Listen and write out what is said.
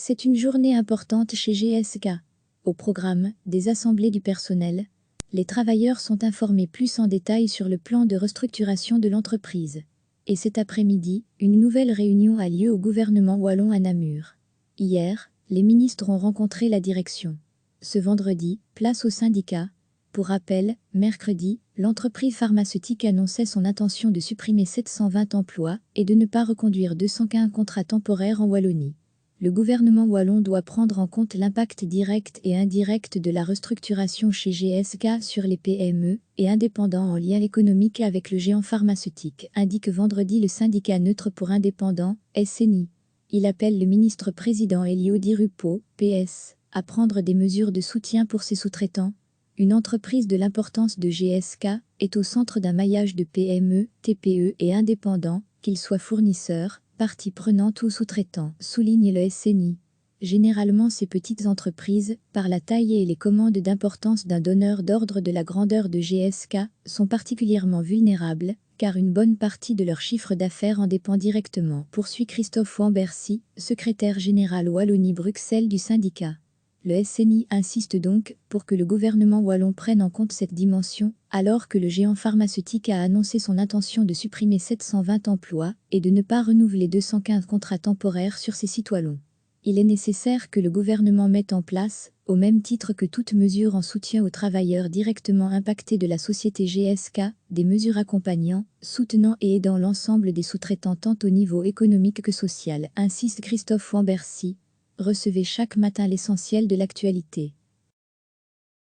C'est une journée importante chez GSK. Au programme des assemblées du personnel, les travailleurs sont informés plus en détail sur le plan de restructuration de l'entreprise. Et cet après-midi, une nouvelle réunion a lieu au gouvernement wallon à Namur. Hier, les ministres ont rencontré la direction. Ce vendredi, place aux syndicats. Pour rappel, mercredi, l'entreprise pharmaceutique annonçait son intention de supprimer 720 emplois et de ne pas reconduire 215 contrats temporaires en Wallonie. Le gouvernement wallon doit prendre en compte l'impact direct et indirect de la restructuration chez GSK sur les PME et indépendants en lien économique avec le géant pharmaceutique, indique vendredi le syndicat neutre pour indépendants, SNI. Il appelle le ministre-président Elio Di Rupo, PS, à prendre des mesures de soutien pour ses sous-traitants. Une entreprise de l'importance de GSK est au centre d'un maillage de PME, TPE et indépendants, qu'ils soient fournisseurs, parties prenantes ou sous-traitants, souligne le SNI. Généralement, ces petites entreprises, par la taille et les commandes d'importance d'un donneur d'ordre de la grandeur de GSK, sont particulièrement vulnérables, car une bonne partie de leur chiffre d'affaires en dépend directement, poursuit Christophe Wambercy, secrétaire général Wallonie-Bruxelles du syndicat. Le SNI insiste donc pour que le gouvernement wallon prenne en compte cette dimension, alors que le géant pharmaceutique a annoncé son intention de supprimer 720 emplois et de ne pas renouveler 215 contrats temporaires sur ses sites wallons. Il est nécessaire que le gouvernement mette en place, au même titre que toute mesure en soutien aux travailleurs directement impactés de la société GSK, des mesures accompagnant, soutenant et aidant l'ensemble des sous-traitants tant au niveau économique que social, insiste Christophe Wambercy. Recevez chaque matin l'essentiel de l'actualité.